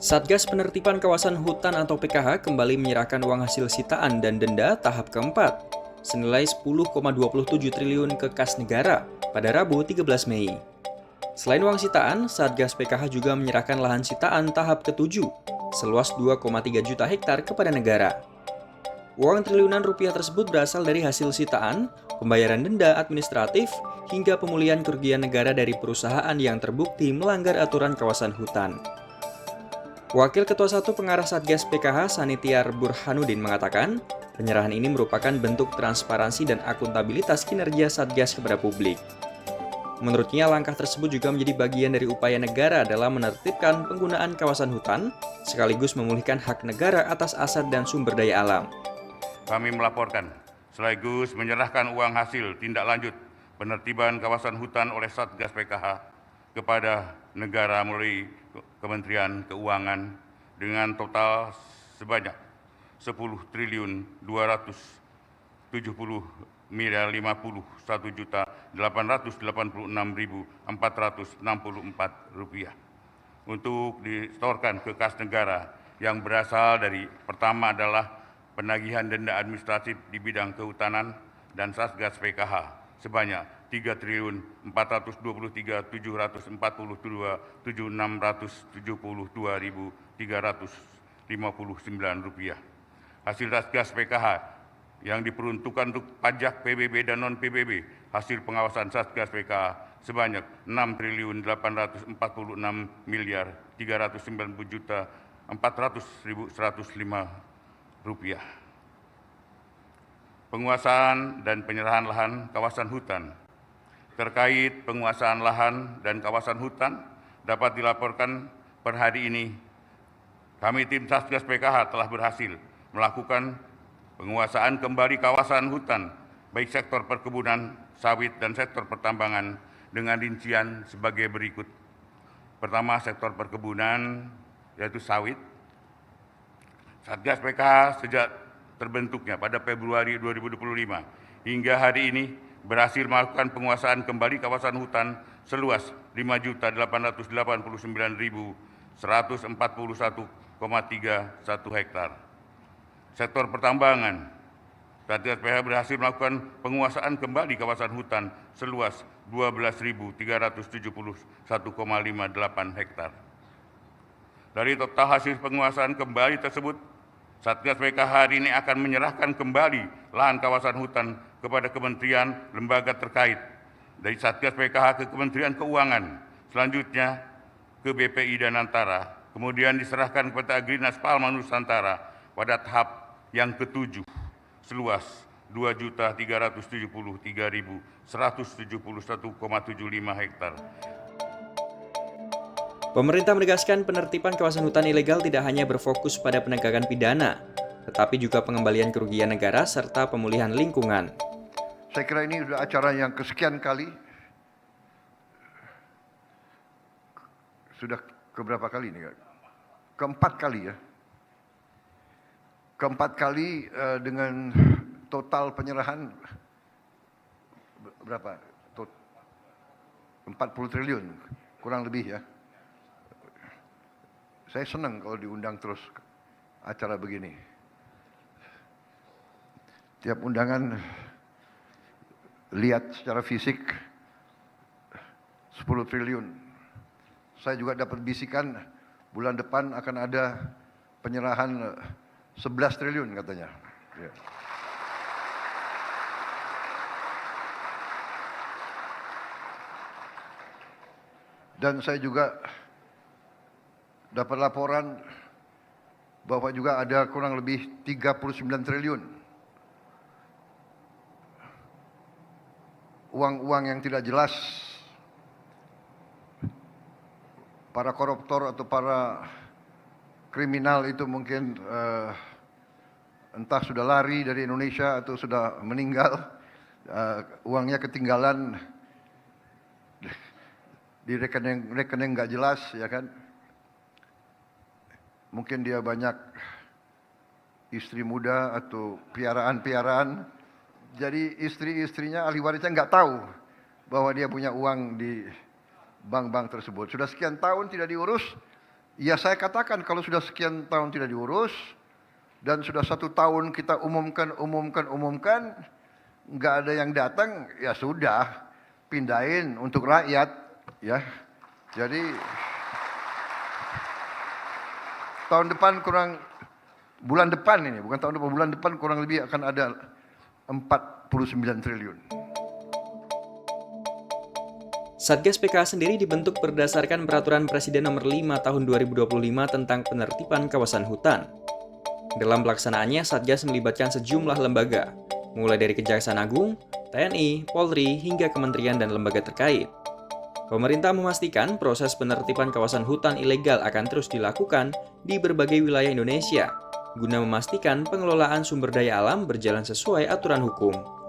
Satgas Penertiban Kawasan Hutan atau PKH kembali menyerahkan uang hasil sitaan dan denda tahap keempat senilai 10,27 triliun ke kas negara pada Rabu 13 Mei. Selain uang sitaan, Satgas PKH juga menyerahkan lahan sitaan tahap ketujuh seluas 2,3 juta hektar kepada negara. Uang triliunan rupiah tersebut berasal dari hasil sitaan, pembayaran denda administratif, hingga pemulihan kerugian negara dari perusahaan yang terbukti melanggar aturan kawasan hutan. Wakil Ketua 1 Pengarah Satgas PKH Sanitiar Burhanuddin mengatakan, penyerahan ini merupakan bentuk transparansi dan akuntabilitas kinerja Satgas kepada publik. Menurutnya, langkah tersebut juga menjadi bagian dari upaya negara dalam menertibkan penggunaan kawasan hutan, sekaligus memulihkan hak negara atas aset dan sumber daya alam. Kami melaporkan, sekaligus menyerahkan uang hasil tindak lanjut penertiban kawasan hutan oleh Satgas PKH kepada negara melalui Kementerian Keuangan dengan total sebanyak 10 triliun 270 miliar 51 juta 886.464 rupiah untuk disetorkan ke kas negara yang berasal dari pertama adalah penagihan denda administratif di bidang kehutanan dan Satgas PKH sebanyak 3 triliun 423.742.672.359 rupiah. Hasil Satgas PKH yang diperuntukkan untuk pajak PBB dan non-PBB hasil pengawasan Satgas PKH sebanyak 6 triliun 846 miliar 390 juta 400.105 rupiah. Penguasaan dan penyerahan lahan kawasan hutan. Terkait penguasaan lahan dan kawasan hutan dapat dilaporkan per hari ini, kami tim Satgas PKH telah berhasil melakukan penguasaan kembali kawasan hutan, baik sektor perkebunan, sawit, dan sektor pertambangan dengan rincian sebagai berikut. Pertama, sektor perkebunan, yaitu sawit. Satgas PKH sejak terbentuknya pada Februari 2025 hingga hari ini berhasil melakukan penguasaan kembali kawasan hutan seluas 5.889.141,31 hektar. Sektor pertambangan, Satgas PKH berhasil melakukan penguasaan kembali kawasan hutan seluas 12.371,58 hektar. Dari total hasil penguasaan kembali tersebut, Satgas PKH hari ini akan menyerahkan kembali lahan kawasan hutan kepada kementerian lembaga terkait, dari Satgas PKH ke Kementerian Keuangan, selanjutnya ke BPI dan Antara, kemudian diserahkan kepada Agrinas Palma Nusantara pada tahap yang ketujuh seluas 2.373.171,75 hektar. Pemerintah menegaskan penertiban kawasan hutan ilegal tidak hanya berfokus pada penegakan pidana, tetapi juga pengembalian kerugian negara serta pemulihan lingkungan. Saya kira ini sudah acara yang kesekian kali, sudah keberapa kali ini? Keempat kali ya. Keempat kali dengan total penyerahan berapa? 40 triliun, kurang lebih ya. Saya senang kalau diundang terus acara begini. Tiap undangan lihat secara fisik 10 triliun. Saya juga dapat bisikan bulan depan akan ada penyerahan 11 triliun katanya. Ya. Dan saya juga dapat laporan bahwa juga ada kurang lebih 39 triliun uang-uang yang tidak jelas, para koruptor atau para kriminal itu mungkin entah sudah lari dari Indonesia atau sudah meninggal, uangnya ketinggalan di rekening nggak jelas, ya kan? Mungkin dia banyak istri muda atau piaraan-piaraan. Jadi istri-istrinya, ahli warisnya nggak tahu bahwa dia punya uang di bank-bank tersebut. Sudah sekian tahun tidak diurus, Ya saya katakan kalau sudah sekian tahun tidak diurus dan sudah 1 tahun kita umumkan, nggak ada yang datang, ya sudah pindahin untuk rakyat, ya. Jadi tahun depan bulan depan ini, bukan tahun depan, bulan depan kurang lebih akan ada 49 triliun. Satgas PKH sendiri dibentuk berdasarkan Peraturan Presiden Nomor 5 Tahun 2025 tentang penertiban kawasan hutan. Dalam pelaksanaannya, Satgas melibatkan sejumlah lembaga, mulai dari Kejaksaan Agung, TNI, Polri, hingga kementerian dan lembaga terkait. Pemerintah memastikan proses penertiban kawasan hutan ilegal akan terus dilakukan di berbagai wilayah Indonesia, guna memastikan pengelolaan sumber daya alam berjalan sesuai aturan hukum.